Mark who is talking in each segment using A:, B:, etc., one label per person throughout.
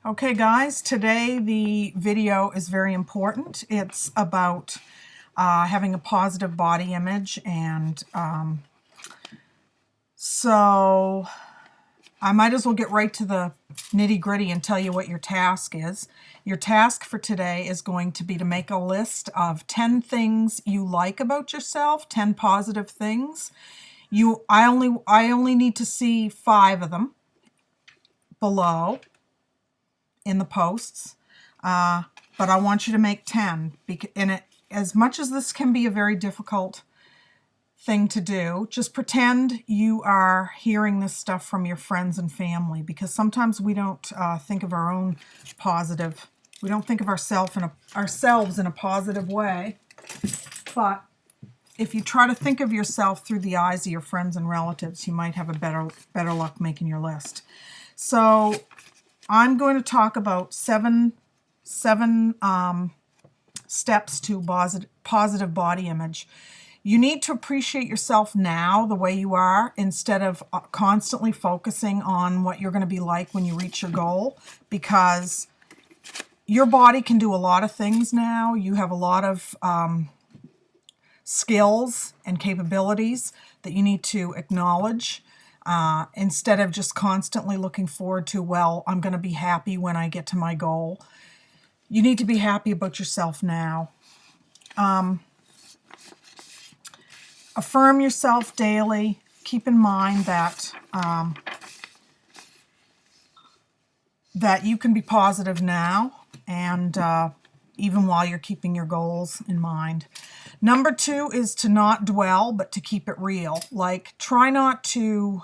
A: Okay guys, today the video is very important. It's about having a positive body image, and so I might as well get right to the nitty-gritty and tell you what your task is. Your task for today is going to be to make a list of 10 things you like about yourself, 10 positive things. I only need to see 5 of them below in the posts, but I want you to make 10. And as much as this can be a very difficult thing to do, just pretend you are hearing this stuff from your friends and family, because sometimes we don't think of our own positive, we don't think of ourselves in a positive way. But if you try to think of yourself through the eyes of your friends and relatives, you might have a better luck making your list. So I'm going to talk about seven steps to positive body image. You need to appreciate yourself now the way you are, instead of constantly focusing on what you're going to be like when you reach your goal, because your body can do a lot of things now. You have a lot of skills and capabilities that you need to acknowledge. Instead of just constantly looking forward to, well, I'm going to be happy when I get to my goal. You need to be happy about yourself now. Affirm yourself daily. Keep in mind that that you can be positive now, and even while you're keeping your goals in mind. Number 2 is to not dwell, but to keep it real. Like, try not to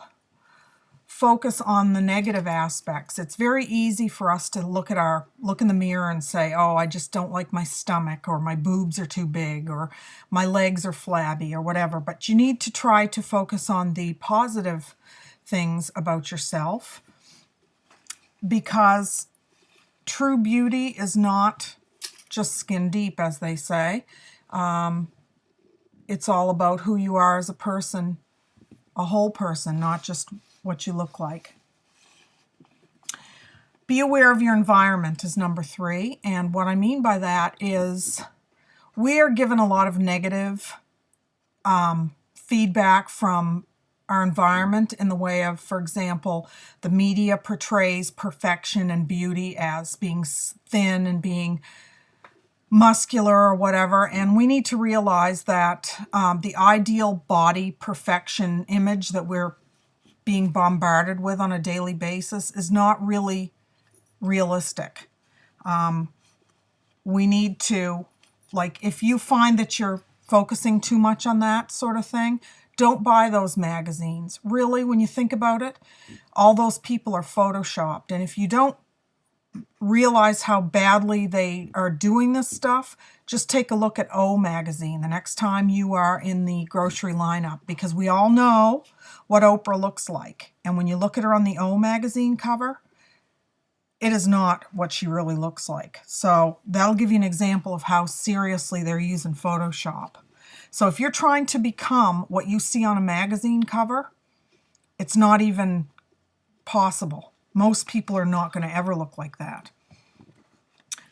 A: focus on the negative aspects. It's very easy for us to look in the mirror and say, oh, I just don't like my stomach, or my boobs are too big, or my legs are flabby, or whatever. But you need to try to focus on the positive things about yourself, because true beauty is not just skin deep, as they say. It's all about who you are as a person, a whole person, not just what you look like. Be aware of your environment is number 3. And what I mean by that is we are given a lot of negative feedback from our environment in the way of, for example, the media portrays perfection and beauty as being thin and being muscular or whatever, and we need to realize that the ideal body perfection image that we're being bombarded with on a daily basis is not really realistic. We need to, like, if you find that you're focusing too much on that sort of thing, don't buy those magazines. Really, when you think about it, all those people are photoshopped, and if you don't realize how badly they are doing this stuff, just take a look at O magazine the next time you are in the grocery lineup, because we all know what Oprah looks like. And when you look at her on the O magazine cover, it is not what she really looks like. So that'll give you an example of how seriously they're using Photoshop. So if you're trying to become what you see on a magazine cover, it's not even possible. Most people are not going to ever look like that.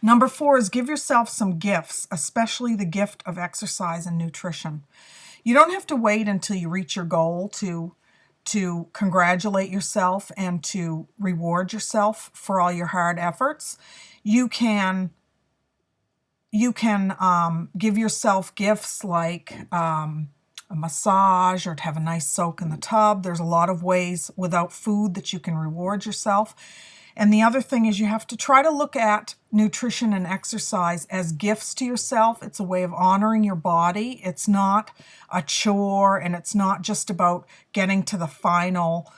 A: Number 4 is give yourself some gifts, especially the gift of exercise and nutrition. You don't have to wait until you reach your goal to congratulate yourself and to reward yourself for all your hard efforts. You can give yourself gifts like a massage, or to have a nice soak in the tub. There's a lot of ways without food that you can reward yourself. And the other thing is, you have to try to look at nutrition and exercise as gifts to yourself. It's a way of honoring your body. It's not a chore, and it's not just about getting to the final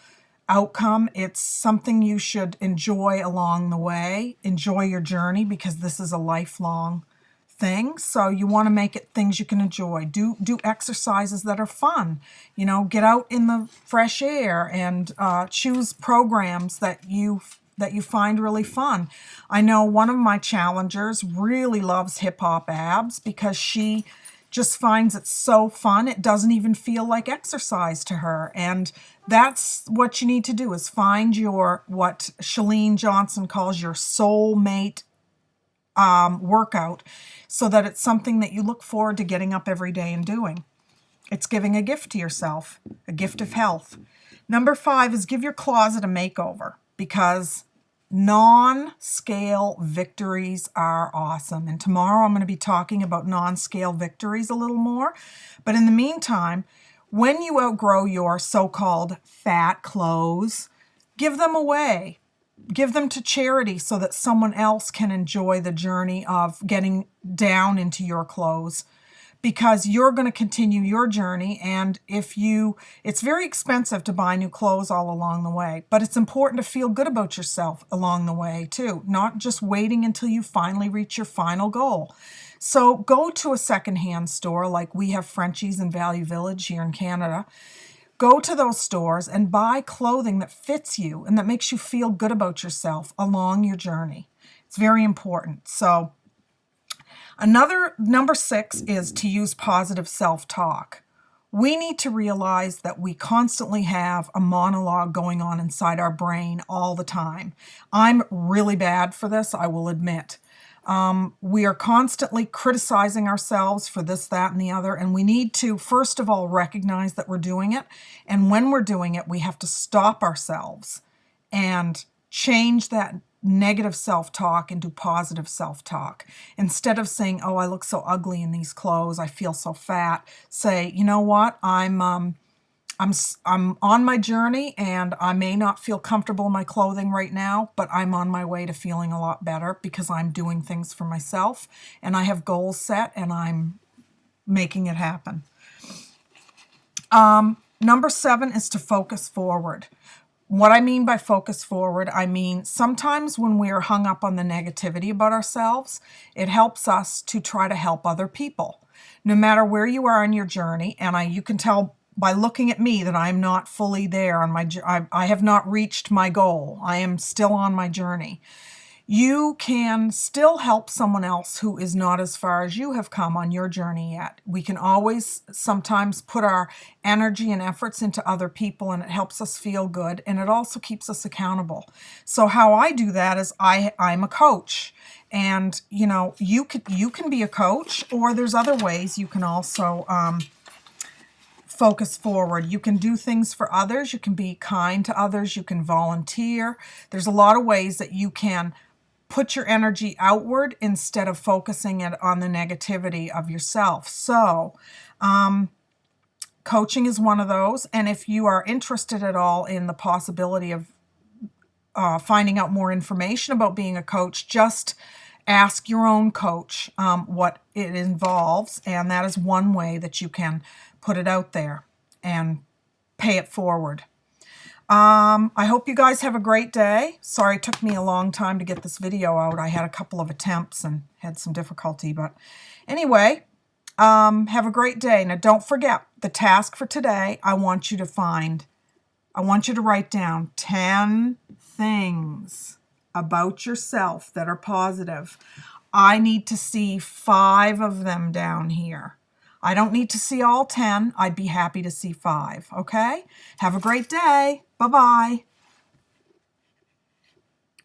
A: outcome. It's something you should enjoy along the way. Enjoy your journey, because this is a lifelong thing. So you want to make it things you can enjoy. Do exercises that are fun. You know, get out in the fresh air and choose programs that you find really fun. I know one of my challengers really loves Hip Hop Abs, because she just finds it so fun. It doesn't even feel like exercise to her. And that's what you need to do, is find your, what Chalene Johnson calls your soulmate workout, so that it's something that you look forward to getting up every day and doing. It's giving a gift to yourself, a gift of health. Number 5 is give your closet a makeover, because non-scale victories are awesome. And tomorrow I'm going to be talking about non-scale victories a little more. But in the meantime, when you outgrow your so-called fat clothes, give them away. Give them to charity so that someone else can enjoy the journey of getting down into your clothes, because you're going to continue your journey. And it's very expensive to buy new clothes all along the way, but it's important to feel good about yourself along the way too, not just waiting until you finally reach your final goal. So go to a secondhand store, like we have Frenchies in Value Village here in Canada. Go to those stores and buy clothing that fits you and that makes you feel good about yourself along your journey. It's very important. So number 6 is to use positive self-talk. We need to realize that we constantly have a monologue going on inside our brain all the time. I'm really bad for this, I will admit. We are constantly criticizing ourselves for this, that, and the other, and we need to, first of all, recognize that we're doing it. And when we're doing it, we have to stop ourselves and change that negative self-talk into positive self-talk. Instead of saying, oh, I look so ugly in these clothes, I feel so fat, say, you know what, I'm on my journey, and I may not feel comfortable in my clothing right now, but I'm on my way to feeling a lot better because I'm doing things for myself and I have goals set and I'm making it happen. Number 7 is to focus forward. What I mean by focus forward, I mean sometimes when we are hung up on the negativity about ourselves, it helps us to try to help other people. No matter where you are in your journey, and you can tell by looking at me that I'm not fully there on I have not reached my goal. I am still on my journey. You can still help someone else who is not as far as you have come on your journey yet. We can always sometimes put our energy and efforts into other people, and it helps us feel good, and it also keeps us accountable. So how I do that is I'm a coach. And you know, you can be a coach, or there's other ways you can also focus forward. You can do things for others. You can be kind to others. You can volunteer. There's a lot of ways that you can put your energy outward instead of focusing it on the negativity of yourself. So coaching is one of those. And if you are interested at all in the possibility of finding out more information about being a coach, just ask your own coach what it involves. And that is one way that you can put it out there and pay it forward. I hope you guys have a great day. Sorry it took me a long time to get this video out. I had a couple of attempts and had some difficulty. But anyway, have a great day. Now don't forget the task for today. I want you to write down 10 things about yourself that are positive. I need to see 5 of them down here. I don't need to see all 10. I'd be happy to see 5, okay? Have a great day. Bye-bye.